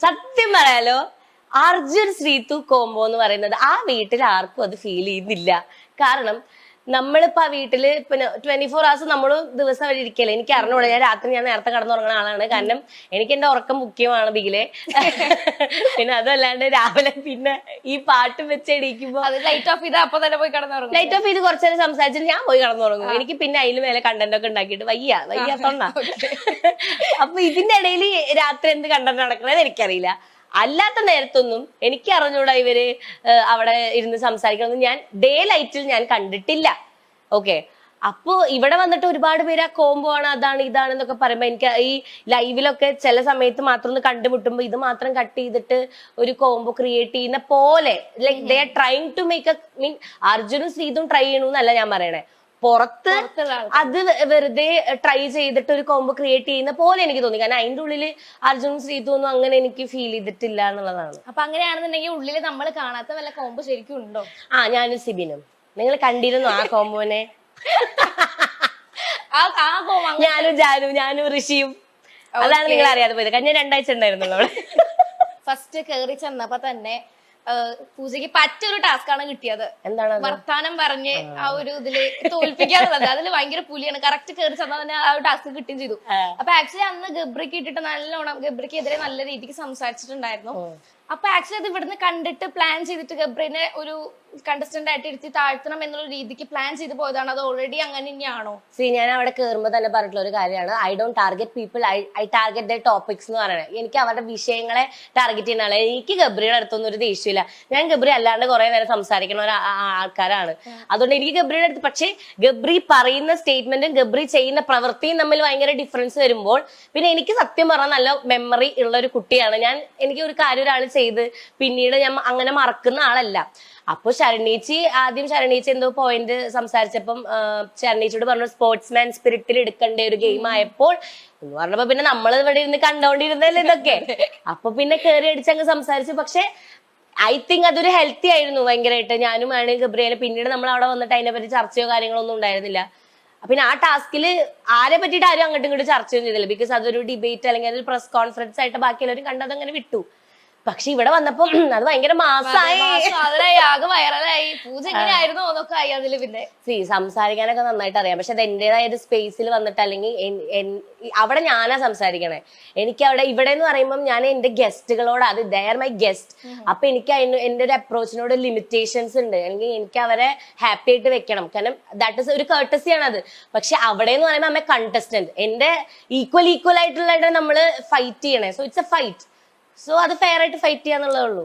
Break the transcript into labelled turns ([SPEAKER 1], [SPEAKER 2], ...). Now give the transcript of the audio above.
[SPEAKER 1] സത്യം പറയാലോ, അർജുൻ ശ്രീതു കോംബോ എന്ന് പറയുന്നത് ആ വീട്ടിൽ ആർക്കും അത് ഫീൽ ചെയ്യുന്നില്ല. കാരണം നമ്മളിപ്പോ ആ വീട്ടില് പിന്നെ 24 hours നമ്മൾ ദിവസം അവിടെ ഇരിക്കല്ലേ. എനിക്ക് അറിഞ്ഞൂടാ, ഞാൻ നേരത്തെ കടന്നുറങ്ങുന്ന ആളാണ്. കാരണം എനിക്ക് എന്റെ ഉറക്കം മുഖ്യമാണ് ബിഗിലെ. പിന്നെ അതല്ലാണ്ട് രാവിലെ പിന്നെ ഈ പാട്ട് വെച്ച് എണീക്കുമ്പോ
[SPEAKER 2] ലൈറ്റ് ഓഫ് ചെയ്ത് അപ്പൊ തന്നെ പോയി കിടന്നുറങ്ങും.
[SPEAKER 1] ലൈറ്റ് ഓഫ് ചെയ്ത് കുറച്ചു നേരം സംസാരിച്ചിട്ട് ഞാൻ പോയി കടന്നുറങ്ങും. എനിക്ക് പിന്നെ അതിന് മേലെ കണ്ടന്റ് ഒക്കെ ഉണ്ടാക്കിയിട്ട് വയ്യാത്തോണ്ടാ. അപ്പൊ ഇതിന്റെ ഇടയിൽ രാത്രി എന്ത് കണ്ടന്റ് നടക്കണത് എനിക്കറിയില്ല. അല്ലാത്ത നേരത്തൊന്നും എനിക്ക് അറിഞ്ഞൂടാ ഇവര് അവിടെ ഇരുന്ന് സംസാരിക്കണമെന്ന് ഞാൻ ഡേ ലൈറ്റിൽ ഞാൻ കണ്ടിട്ടില്ല. ഓക്കെ, അപ്പോ ഇവിടെ വന്നിട്ട് ഒരുപാട് പേര് ആ കോംബോ ആണ്, അതാണ് ഇതാണെന്നൊക്കെ പറയുമ്പോ എനിക്ക് ഈ ലൈവിലൊക്കെ ചില സമയത്ത് മാത്രം ഒന്ന് കണ്ടുമുട്ടുമ്പോ ഇത് മാത്രം കട്ട് ചെയ്തിട്ട് ഒരു കോംബോ ക്രിയേറ്റ് ചെയ്യുന്ന പോലെ like they are trying to make മീൻ അർജുനും ശ്രീതും ട്രൈ ചെയ്യണമെന്നല്ല ഞാൻ പറയണേ, പുറത്ത് അത് വെറുതെ ട്രൈ ചെയ്തിട്ട് ഒരു കോംബോ ക്രിയേറ്റ് ചെയ്യുന്ന പോലെ എനിക്ക് തോന്നി. കാരണം അതിന്റെ ഉള്ളില് അർജുനും ശ്രീതു ഒന്നും അങ്ങനെ എനിക്ക് ഫീൽ ചെയ്തിട്ടില്ല എന്നുള്ളതാണ്.
[SPEAKER 2] അപ്പൊ അങ്ങനെയാണെന്നുണ്ടെങ്കിൽ ഉള്ളില് നമ്മൾ കാണാത്ത വല്ല കോംബോ ശരിക്കും ഉണ്ടോ?
[SPEAKER 1] ഞാനും സിബിനും നിങ്ങൾ കണ്ടിരുന്നു ആ കോംബോനെ? ഞാനും ജാനും, ഞാനും ഋഷിയും. അതാണ് നിങ്ങൾ അറിയാതെ പോയത്. കഴിഞ്ഞ 2 ആഴ്ച ഉണ്ടായിരുന്നല്ലോ അവിടെ.
[SPEAKER 2] ഫസ്റ്റ് കേറി ചെന്നപ്പോ തന്നെ പൂജയ്ക്ക് പറ്റൊരു ടാസ്ക് ആണ് കിട്ടിയത്.
[SPEAKER 1] എന്താണ്?
[SPEAKER 2] വർത്താനം പറഞ്ഞ് ആ ഒരു ഇതില് തോൽപ്പിക്കാന്നുള്ളത്. അതില് ഭയങ്കര പുലിയാണ്. കറക്റ്റ് കേറി ചെന്നാൽ തന്നെ ആ ഒരു ടാസ്ക് കിട്ടുകയും ചെയ്തു. അപ്പൊ ആക്ച്വലി അന്ന് ഗബ്രിക്ക് ഇട്ടിട്ട് നല്ലോണം ഗബ്രിക്കെതിരെ നല്ല രീതിക്ക് സംസാരിച്ചിട്ടുണ്ടായിരുന്നു. അപ്പൊ ആക്ച്വലി അത് ഇവിടുന്ന് കണ്ടിട്ട് പ്ലാൻ ചെയ്തിട്ട് ഗബ്രിനെ ഒരു കണ്ടസ്റ്റന്റ് ആയിട്ട് ഇരുത്തി താഴ്ത്തണം എന്നുള്ള രീതിക്ക് പ്ലാൻ ചെയ്ത് പോയതാണ്. അത് ഓൾറെഡി അങ്ങനെ തന്നെയാണോ?
[SPEAKER 1] ഞാൻ അവിടെ കയറുമ്പോ തന്നെ പറഞ്ഞിട്ടുള്ള ഒരു കാര്യമാണ്, I don't target people, I target the topics എന്ന് പറയുന്നത്. എനിക്ക് അവരുടെ വിഷയങ്ങളെ ടാർഗറ്റ് ചെയ്യുന്ന ആളെ. എനിക്ക് ഗബ്രിയുടെ അടുത്തൊന്നും ഒരു ദേഷ്യമില്ല. ഞാൻ ഗബ്രി അല്ലാണ്ട് കുറെ നേരം സംസാരിക്കുന്ന ഒരു ആൾക്കാരാണ്. അതുകൊണ്ട് എനിക്ക് ഗബ്രിയുടെ അടുത്ത്, പക്ഷേ ഗബ്രി പറയുന്ന സ്റ്റേറ്റ്മെന്റും ഗബ്രി ചെയ്യുന്ന പ്രവൃത്തിയും തമ്മിൽ ഭയങ്കര ഡിഫറൻസ് വരുമ്പോൾ പിന്നെ എനിക്ക് സത്യം പറഞ്ഞാൽ നല്ല മെമ്മറി ഉള്ള ഒരു കുട്ടിയാണ് ഞാൻ. എനിക്ക് ഒരു കാര്യം ഒരാൾ ചെയ്ത് പിന്നീട് ഞാൻ അങ്ങനെ മറക്കുന്ന ആളല്ല. അപ്പൊ ആദ്യം ശരണീച്ചി എന്തോ പോയിന്റ് സംസാരിച്ചപ്പം ശരണീച്ചിയോട് പറഞ്ഞു സ്പോർട്സ്മാൻ സ്പിരിറ്റിൽ എടുക്കേണ്ട ഒരു ഗെയിം ആയപ്പോൾ എന്ന് പറഞ്ഞപ്പോ പിന്നെ നമ്മൾ ഇവിടെ ഇരുന്ന് കണ്ടോണ്ടിരുന്നല്ലേ ഇതൊക്കെ. അപ്പൊ പിന്നെ കയറി അടിച്ചങ്ങ് സംസാരിച്ചു. പക്ഷെ ഐ തിങ്ക് അതൊരു ഹെൽത്തി ആയിരുന്നു ഭയങ്കരമായിട്ട്. ഞാനും ആണ് ഗബ്രിയേനെ പിന്നീട് നമ്മൾ അവിടെ വന്നിട്ട് അതിനെ പറ്റി ചർച്ചയോ കാര്യങ്ങളോ ഒന്നും ഉണ്ടായിരുന്നില്ല. പിന്നെ ആ ടാസ്കില് ആരെ പറ്റിയിട്ട് ആരും അങ്ങോട്ടും ഇങ്ങോട്ടും ചർച്ചയൊന്നും ചെയ്തില്ല. ബിക്കോസ് അതൊരു ഡിബേറ്റ് അല്ലെങ്കിൽ അതൊരു പ്രസ് കോൺഫറൻസ് ആയിട്ട് ബാക്കിയുള്ളവരും കണ്ടത് അങ്ങനെ വിട്ടു. പക്ഷെ ഇവിടെ വന്നപ്പോ അത് ഭയങ്കര മാസമായി,
[SPEAKER 2] ആകെ വൈറലായി. പൂജ എങ്ങനെയായിരുന്നു എന്നൊക്കെ ആയി. അതില് പിന്നെ
[SPEAKER 1] സംസാരിക്കാനൊക്കെ നന്നായിട്ട് അറിയാം. പക്ഷെ അത് എന്റേതായ ഒരു സ്പേസിൽ വന്നിട്ട് അല്ലെങ്കിൽ അവിടെ ഞാനാ സംസാരിക്കണേ. എനിക്ക് അവിടെ ഇവിടെ എന്ന് പറയുമ്പോൾ ഞാൻ എന്റെ ഗസ്റ്റുകളോട്, അത് ദേ ആർ മൈ ഗസ്റ്റ്. അപ്പൊ എനിക്ക് എന്റെ ഒരു അപ്രോച്ചിനോട് ലിമിറ്റേഷൻസ് ഉണ്ട്. അല്ലെങ്കിൽ എനിക്ക് അവരെ ഹാപ്പി ആയിട്ട് വെക്കണം. കാരണം ദാറ്റ് ഇസ് ഒരു കർട്ടസി ആണ് അത്. പക്ഷെ അവിടെ എന്ന് പറയുമ്പോൾ അമ്മ കണ്ടസ്റ്റന്റ്, എന്റെ ഈക്വൽ ആയിട്ടുള്ള നമ്മള് ഫൈറ്റ് ചെയ്യണേ. So it's A fight. So അത് ഫെയർ ആയിട്ട് ഫൈറ്റ് ചെയ്യാന്നുള്ളതേ ഉള്ളൂ.